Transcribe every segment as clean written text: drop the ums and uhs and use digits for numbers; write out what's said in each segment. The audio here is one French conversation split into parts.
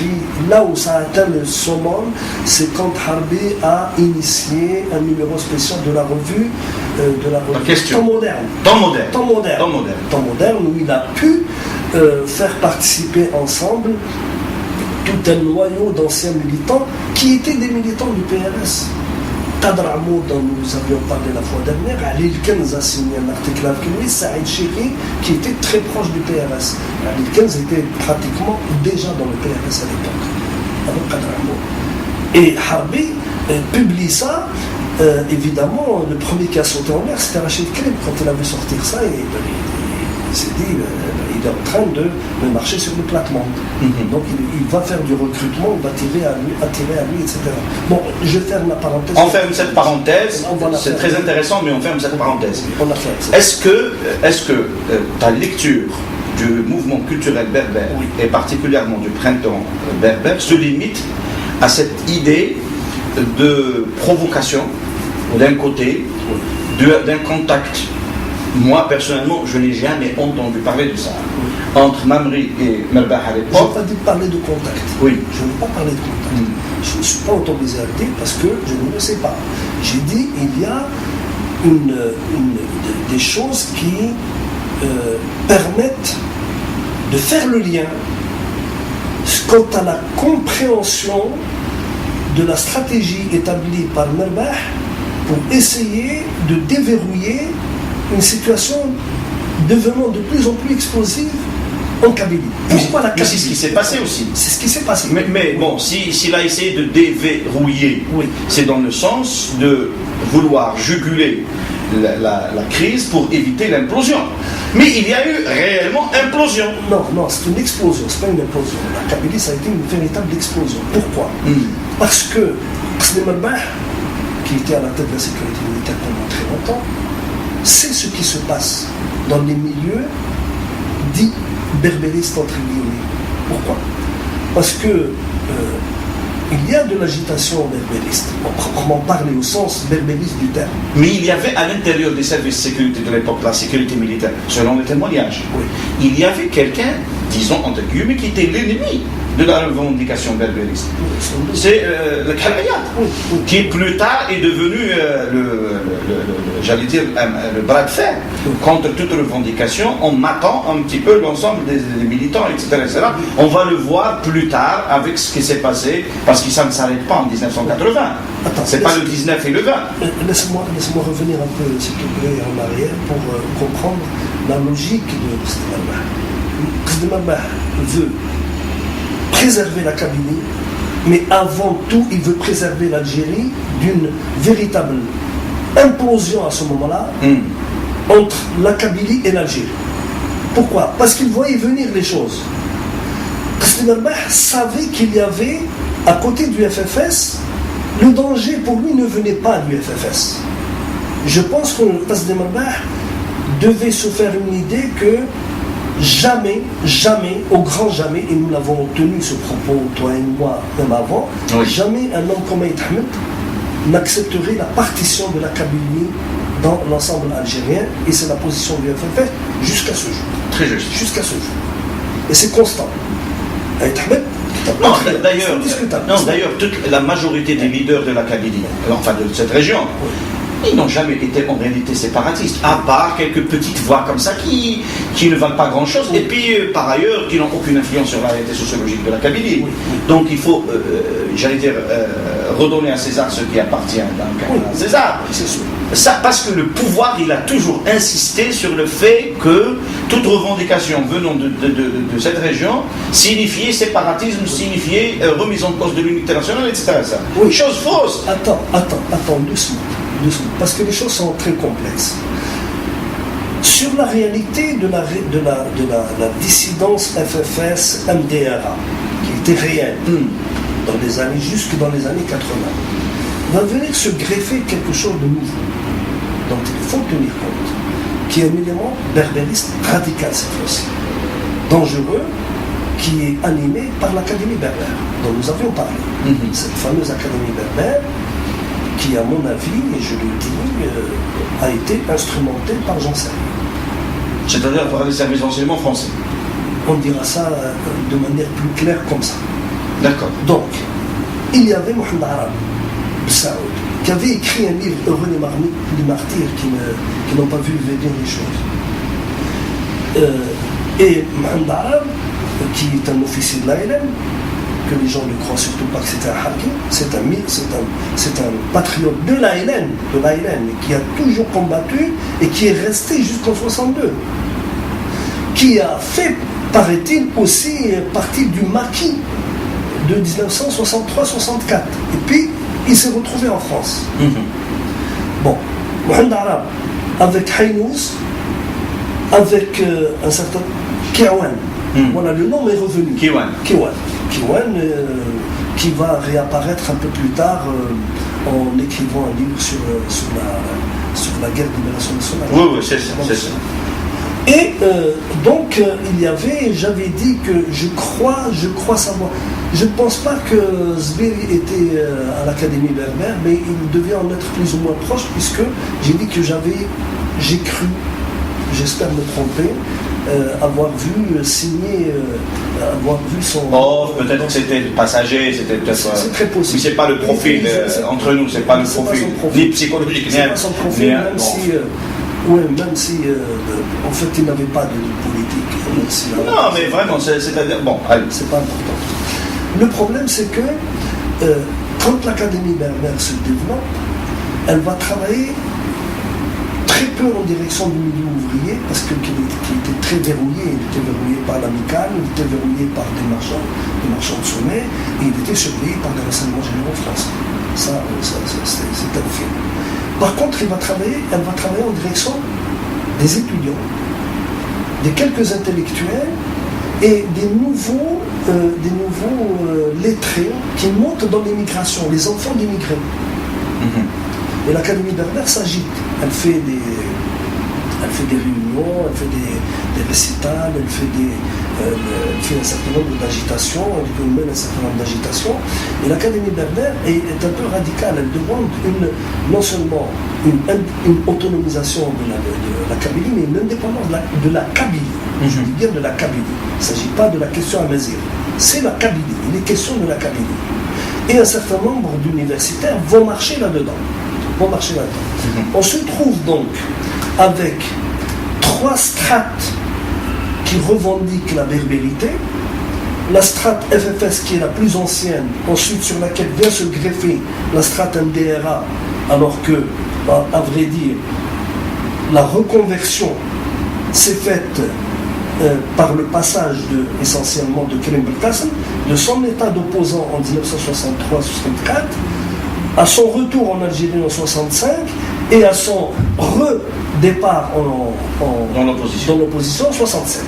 pris, là où ça a atteint le summum, c'est quand Harbi a initié un numéro spécial de la revue Temps moderne. Temps moderne, où il a pu faire participer ensemble tout un noyau d'anciens militants qui étaient des militants du PRS. Qadr Amoud, dont nous avions parlé la fois dernière, Ali Kenz a signé un article avec lui, Saïd Chiri, qui était très proche du PRS. Ali Kenz était pratiquement déjà dans le PRS à l'époque, avec Qadr Amoud. Et Harbi publie ça, évidemment, le premier qui a sauté en l'air, c'était Rachid Krib, quand il a vu sortir ça, et il s'est dit, il est en train de marcher sur le platement. Donc il va faire du recrutement, il va attirer à lui, etc. Bon, je ferme la parenthèse. On ferme cette parenthèse, c'est très intéressant, mais on ferme cette parenthèse. Est-ce que ta lecture du mouvement culturel berbère, et particulièrement du printemps berbère, se limite à cette idée de provocation, d'un côté, d'un contact? Moi, personnellement, je n'ai jamais entendu parler de ça. Entre Mamri et Merbah à l'époque. Je n'ai pas dit parler de contact. Oui. Je n'ai pas parlé de contact. Je ne suis pas autorisé à le dire parce que je ne le sais pas. J'ai dit il y a des choses qui permettent de faire le lien quant à la compréhension de la stratégie établie par Merbah pour essayer de déverrouiller une situation devenant de plus en plus explosive en Kabylie. Pourquoi la Kabylie? C'est ce qui s'est passé aussi. C'est ce qui s'est passé. Mais bon, s'il a essayé de déverrouiller, c'est dans le sens de vouloir juguler la crise pour éviter l'implosion. Mais il y a eu réellement implosion. Non, c'est une explosion, c'est pas une implosion. La Kabylie, ça a été une véritable explosion. Pourquoi? Parce que Qasem Merbah, qui était à la tête de la sécurité militaire pendant très longtemps, c'est ce qui se passe dans les milieux dits berbéristes entre guillemets. Pourquoi? Parce que il y a de l'agitation berbériste, proprement parlé au sens berbériste du terme. Mais il y avait à l'intérieur des services de sécurité de l'époque, la sécurité militaire, selon les témoignages, il y avait quelqu'un, disons entre guillemets, qui était l'ennemi de la revendication berbériste. C'est le Khalayat, qui plus tard est devenu le bras de fer contre toute revendication en matant un petit peu l'ensemble des militants, etc., etc. On va le voir plus tard avec ce qui s'est passé, parce que ça ne s'arrête pas en 1980. C'est pas le 19 et le 20. Laisse-moi revenir un peu, s'il te plaît, en arrière pour comprendre la logique de Qasem Merbah. Qasem Merbah veut préserver la Kabylie, mais avant tout, il veut préserver l'Algérie d'une véritable implosion à ce moment-là entre la Kabylie et l'Algérie. Pourquoi? Parce qu'il voyait venir les choses. Qasem Merbah savait qu'il y avait, à côté du FFS, le danger pour lui ne venait pas du FFS. Je pense que Qasem Merbah devait se faire une idée que jamais, au grand jamais, et nous l'avons tenu ce propos, toi et moi, même avant, jamais un homme comme Aït Ahmed n'accepterait la partition de la Kabylie dans l'ensemble algérien, et c'est la position du FFS jusqu'à ce jour. Très juste. Jusqu'à ce jour. Et c'est constant. Aït Ahmed, d'ailleurs, toute la majorité des leaders de la Kabylie, enfin de cette région, ils n'ont jamais été en réalité séparatistes, à part quelques petites voix comme ça qui ne valent pas grand-chose, et puis par ailleurs qui n'ont aucune influence sur la réalité sociologique de la Kabylie. Donc il faut, redonner à César ce qui appartient à César. Ça, parce que le pouvoir, il a toujours insisté sur le fait que toute revendication venant de cette région signifiait séparatisme, signifiait remise en cause de l'unité nationale, etc. Chose fausse. Attends, doucement. Parce que les choses sont très complexes. Sur la réalité de la dissidence FFS MDRA, qui était réelle jusque dans les années 80, va venir se greffer quelque chose de nouveau dont il faut tenir compte, qui est un élément berbériste radical cette fois-ci, dangereux, qui est animé par l'Académie berbère, dont nous avions parlé. Cette fameuse Académie berbère, qui, à mon avis, et je le dis, a été instrumentée par Jean Serre. C'est-à-dire par les services d'enseignement français. On dira ça de manière plus claire comme ça. D'accord. Donc, il y avait Mohamed Arab Saoud qui avait écrit un livre, Heureux les martyrs qui n'ont pas vu venir les choses. Et Mohamed Arab, qui est un officier de l'ALN, que les gens ne croient surtout pas que c'est un hakim, c'est un patriote de l'ALN, qui a toujours combattu et qui est resté jusqu'en 62, qui a fait, paraît-il, aussi partie du maquis de 1963-64. Et puis, il s'est retrouvé en France. Bon, Mohamed Arab, avec Hainouz, avec un certain Kiawan. Voilà, le nom est revenu. Kiawan, qui va réapparaître un peu plus tard en écrivant un livre sur la guerre de libération nationale. Oui, c'est ça. Et donc, j'avais dit que je crois savoir. Je ne pense pas que Zbiri était à l'Académie Berbère, mais il devait en être plus ou moins proche, puisque j'ai dit que j'ai cru, j'espère me tromper, avoir vu signer, avoir vu son... Oh, peut-être que c'était passager, c'était peut-être... C'est très possible. Mais c'est pas le profil, entre nous, c'est pas le profil, ni psychologique, c'est pas son profil, même si, en fait, il n'avait pas de politique. Non, mais vraiment, c'est-à-dire... Bon, allez. C'est pas important. Le problème, c'est que quand l'Académie Berbère se développe, elle va travailler très peu en direction du milieu ouvrier, parce qu'il était très verrouillé. Il était verrouillé par l'amicale, il était verrouillé par des marchands de sommet, et il était surveillé par des renseignements généraux français. Ça c'est un fait. Par contre, elle va travailler en direction des étudiants, des quelques intellectuels et des nouveaux lettrés qui montent dans l'immigration, les enfants d'immigrés. Et l'Académie Berbère s'agite. Elle fait des réunions, elle fait des récitals, elle fait un certain nombre d'agitations, elle mène un certain nombre d'agitations. Et l'Académie Berbère est un peu radicale. Elle demande non seulement une autonomisation de la Kabylie, mais une indépendance de la Kabylie. Je veux dire de la Kabylie. Il ne s'agit pas de la question amazigh. C'est la Kabylie. Il est question de la Kabylie. Et un certain nombre d'universitaires vont marcher là-dedans. On se trouve donc avec 3 strates qui revendiquent la berbérité. La strate FFS qui est la plus ancienne, ensuite sur laquelle vient se greffer la strate MDRA, alors que, à vrai dire, la reconversion s'est faite par le passage essentiellement de Kerim Belkacem, de son état d'opposant en 1963-64, à son retour en Algérie en 1965 et à son redépart dans l'opposition en 1967.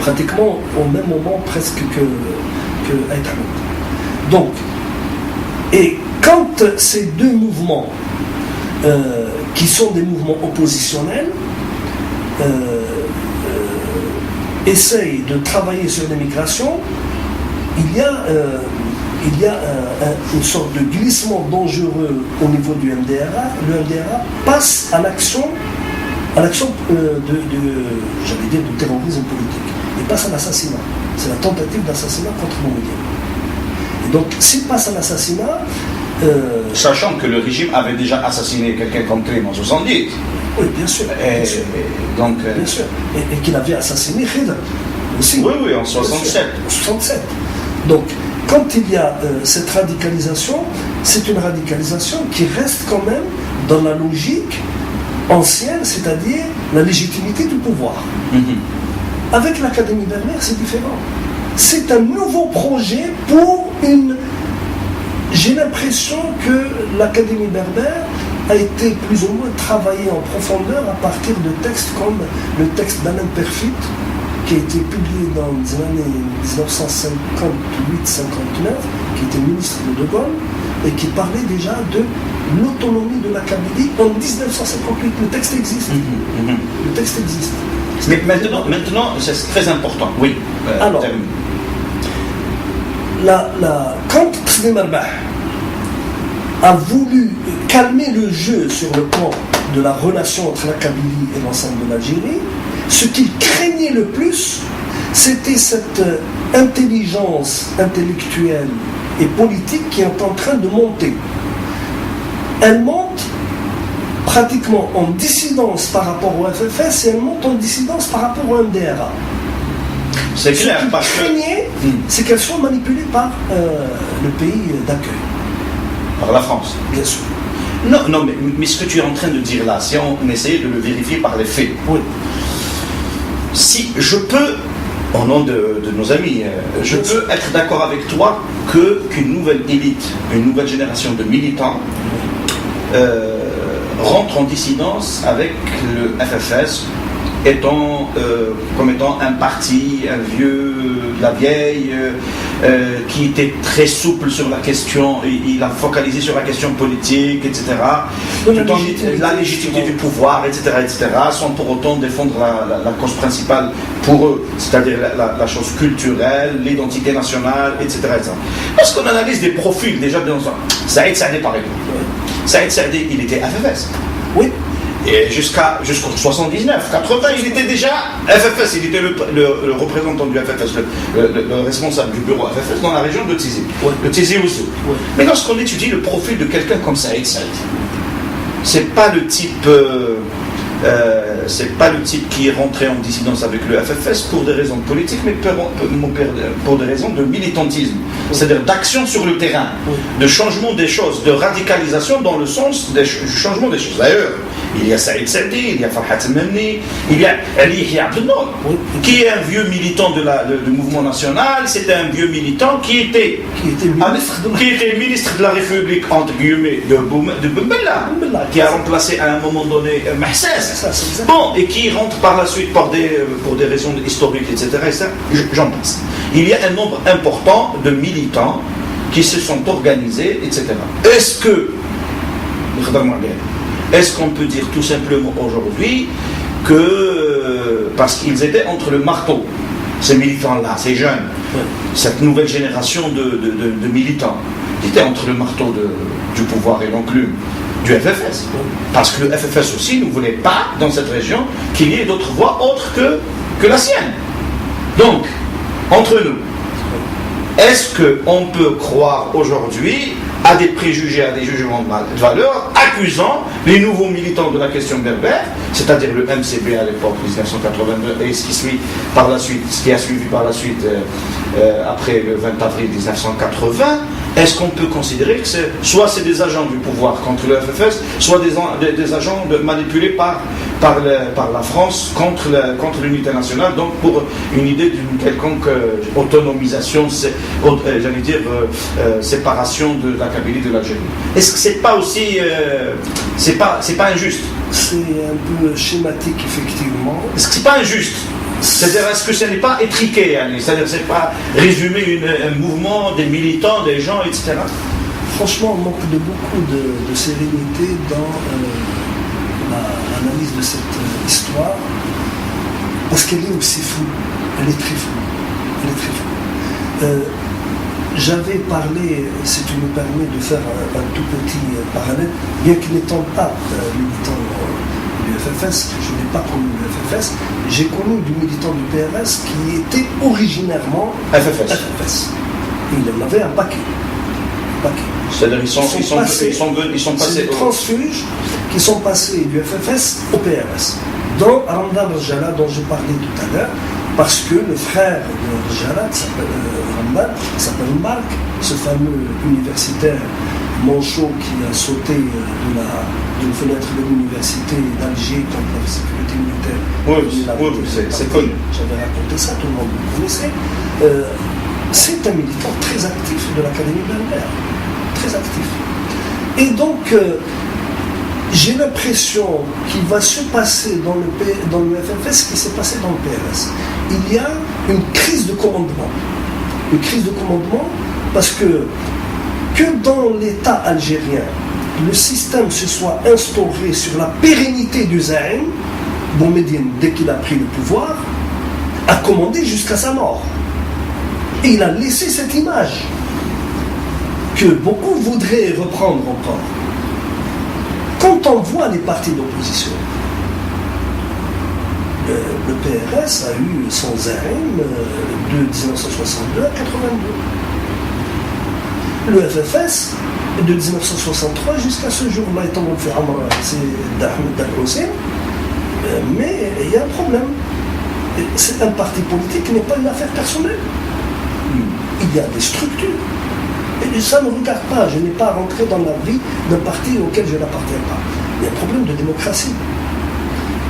Pratiquement au même moment presque que Aït Hamoud. Donc, et quand ces deux mouvements, qui sont des mouvements oppositionnels, essayent de travailler sur l'immigration, il y a une sorte de glissement dangereux au niveau du MDRA. Le MDRA passe à l'action de terrorisme politique. Il passe à l'assassinat. C'est la tentative d'assassinat contre Boumediene. Et donc, s'il passe à l'assassinat... Sachant que le régime avait déjà assassiné quelqu'un comme Krim en 70. Oui, bien sûr. Bien sûr. Et qu'il avait assassiné Khidr aussi. Oui, en 67. En 67. Donc, quand il y a cette radicalisation, c'est une radicalisation qui reste quand même dans la logique ancienne, c'est-à-dire la légitimité du pouvoir. Avec l'Académie Berbère, c'est différent. C'est un nouveau projet pour une... J'ai l'impression que l'Académie Berbère a été plus ou moins travaillée en profondeur à partir de textes comme le texte d'Alain Perfit, qui a été publié dans les années 1958-59, qui était ministre de Gaulle, et qui parlait déjà de l'autonomie de la Kabylie en 1958. Le texte existe. Le texte existe. Mais maintenant, c'est très important. Oui. Alors, quand Qsdim Arbah a voulu calmer le jeu sur le plan de la relation entre la Kabylie et l'ensemble de l'Algérie, ce qu'il craignait le plus, C'était cette intelligence intellectuelle et politique qui est en train de monter. Elle monte pratiquement en dissidence par rapport au FFS et elle monte en dissidence par rapport au MDRA. C'est clair, Ce parce qu'il craignait, c'est qu'elles soient manipulées par le pays d'accueil. Par la France. Bien sûr. Non, mais ce que tu es en train de dire là, si on essayait de le vérifier par les faits, oui. Si je peux, au nom de nos amis, je peux être d'accord avec toi qu'une nouvelle élite, une nouvelle génération de militants rentre en dissidence avec le FFS comme étant un parti, un vieux de la vieille, qui était très souple sur la question, il a focalisé sur la question politique, etc. La légitimité du pouvoir, etc., sans pour autant défendre la cause principale pour eux, c'est-à-dire la chose culturelle, l'identité nationale, etc. Parce qu'on analyse des profils déjà dans Saïd Saadé par exemple. Saïd Saadé, il était FFS. Oui. Et jusqu'en 79, 80, il était déjà FFS, il était le représentant du FFS, le responsable du bureau FFS dans la région de Tizi, le Tizi Ouzou. Mais lorsqu'on étudie le profil de quelqu'un comme Saïd Saïd, c'est pas le type qui est rentré en dissidence avec le FFS pour des raisons politiques, mais pour des raisons de militantisme, c'est-à-dire d'action sur le terrain, de changement des choses, de radicalisation dans le sens du changement des choses. D'ailleurs, il y a Saïd Saadi, il y a Farhat Memni, il y a Ali Yahya Abdelnour, qui est un vieux militant du mouvement national. C'était un vieux militant qui était ministre de la République, entre guillemets, de Boumella, qui a remplacé à un moment donné Mahsès. Bon, et qui rentre par la suite pour des raisons historiques, etc. Et ça, j'en passe. Il y a un nombre important de militants qui se sont organisés, etc. Est-ce qu'on peut dire tout simplement aujourd'hui que, parce qu'ils étaient entre le marteau, ces militants-là, ces jeunes, cette nouvelle génération de militants, ils étaient entre le marteau du pouvoir et l'enclume du FFS. Parce que le FFS aussi ne voulait pas, dans cette région, qu'il y ait d'autres voix autres que la sienne. Donc, entre nous, est-ce qu'on peut croire aujourd'hui à des préjugés, à des jugements de valeur, accusant les nouveaux militants de la question berbère, c'est-à-dire le MCB à l'époque, 1982, et ce qui a suivi par la suite après le 20 avril 1980, est-ce qu'on peut considérer que soit c'est des agents du pouvoir contre le FFS, soit des agents manipulés par la France contre l'unité nationale, donc pour une idée d'une quelconque autonomisation, séparation de la Kabylie de l'Algérie. Est-ce que c'est pas aussi, c'est pas injuste? C'est un peu schématique, effectivement. Est-ce que c'est pas injuste? C'est-à-dire, est-ce que ce n'est pas étriqué? C'est-à-dire, c'est pas résumer un mouvement, des militants, des gens, etc. Franchement, on manque de beaucoup de sérénité dans l'analyse de cette histoire, parce qu'elle est aussi floue. Elle est très floue. J'avais parlé, si tu me permets de faire un tout petit parallèle, bien que n'étant pas militant du FFS, je n'ai pas connu le FFS, j'ai connu du militant du PRS qui était originairement FFS. Et il en avait un paquet. C'est-à-dire ils sont passés au transfuges qui sont passés du FFS au PRS. Dans Ramdan Rjala, dont je parlais tout à l'heure, parce que le frère de Rjala, qui s'appelle Marc, ce fameux universitaire manchot qui a sauté d'une fenêtre de l'université d'Alger contre la sécurité militaire. Oui, c'est connu. J'avais raconté ça, tout le monde le connaissait. C'est un militant très actif de l'Académie berbère. Très actif. Et donc, j'ai l'impression qu'il va se passer dans le FFS ce qui s'est passé dans le PRS. Il y a une crise de commandement. Une crise de commandement parce que dans l'État algérien, le système se soit instauré sur la pérennité du Zaïm, Boumediene, dès qu'il a pris le pouvoir, a commandé jusqu'à sa mort. Et il a laissé cette image que beaucoup voudraient reprendre encore. Quand on voit les partis d'opposition, le PRS a eu son zaïm de 1962 à 82. Le FFS de 1963 jusqu'à ce jour-là, étant donné que c'est d'Ahmed Al-Hussein, mais il y a un problème. C'est un parti politique qui n'est pas une affaire personnelle. Il y a des structures. Et ça ne me regarde pas. Je n'ai pas rentré dans la vie d'un parti auquel je n'appartiens pas. Il y a un problème de démocratie.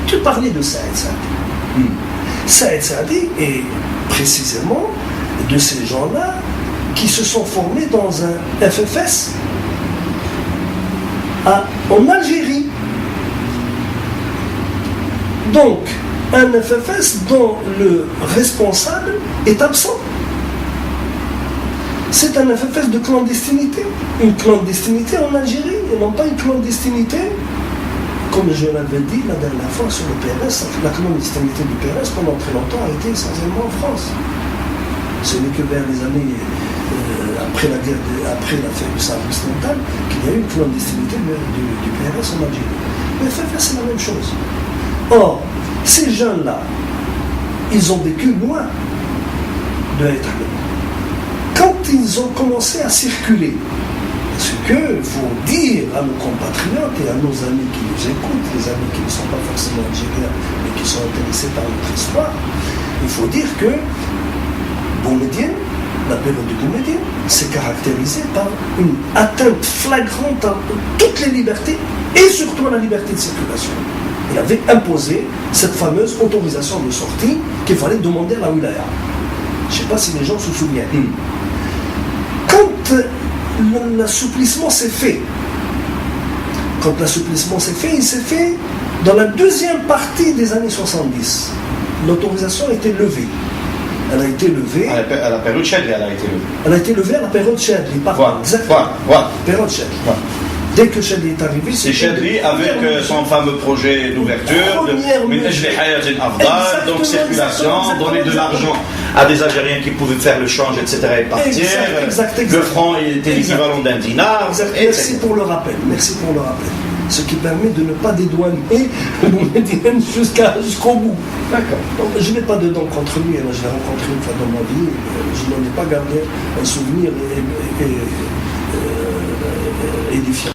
Tu parlais de Saïd Saadi. Saïd Saadi est précisément de ces gens-là qui se sont formés dans un FFS en Algérie. Donc, un FFS dont le responsable est absent. C'est un FFS de clandestinité. Une clandestinité en Algérie, et non pas une clandestinité, comme je l'avais dit la dernière fois sur le PRS, la clandestinité du PRS pendant très longtemps a été essentiellement en France. Ce n'est que vers les années après l'affaire du Sahara occidental qu'il y a eu une clandestinité du PRS en Algérie. Le FFS, c'est la même chose. Or, ces jeunes-là, ils ont vécu loin de l'État. Quand ils ont commencé à circuler, parce qu'il faut dire à nos compatriotes et à nos amis qui nous écoutent, les amis qui ne sont pas forcément algériens, mais qui sont intéressés par notre histoire, il faut dire que Boumediene, la période de Boumediene, s'est caractérisée par une atteinte flagrante à toutes les libertés et surtout à la liberté de circulation. Il avait imposé cette fameuse autorisation de sortie qu'il fallait demander à la wilaya. Je ne sais pas si les gens se souviennent. Quand l'assouplissement s'est fait, il s'est fait dans la deuxième partie des années 70. L'autorisation a été levée. Elle a été levée. À la période Chadli, elle a été levée. Elle a été levée à la période Chadli. Voilà. Période Chadli. Dès que Chadli est arrivé, c'est Chadli avec son fameux projet d'ouverture, donc circulation, donner de l'argent à des Algériens qui pouvaient faire le change, etc. et partir. Exact. Le franc était l'équivalent d'un dinar. Merci pour le rappel. Ce qui permet de ne pas dédouaner Boumediene jusqu'au bout. D'accord. Donc, je n'ai pas de dents contre lui. Je l'ai rencontré une fois dans ma vie. Je n'en ai pas gardé un souvenir édifiant.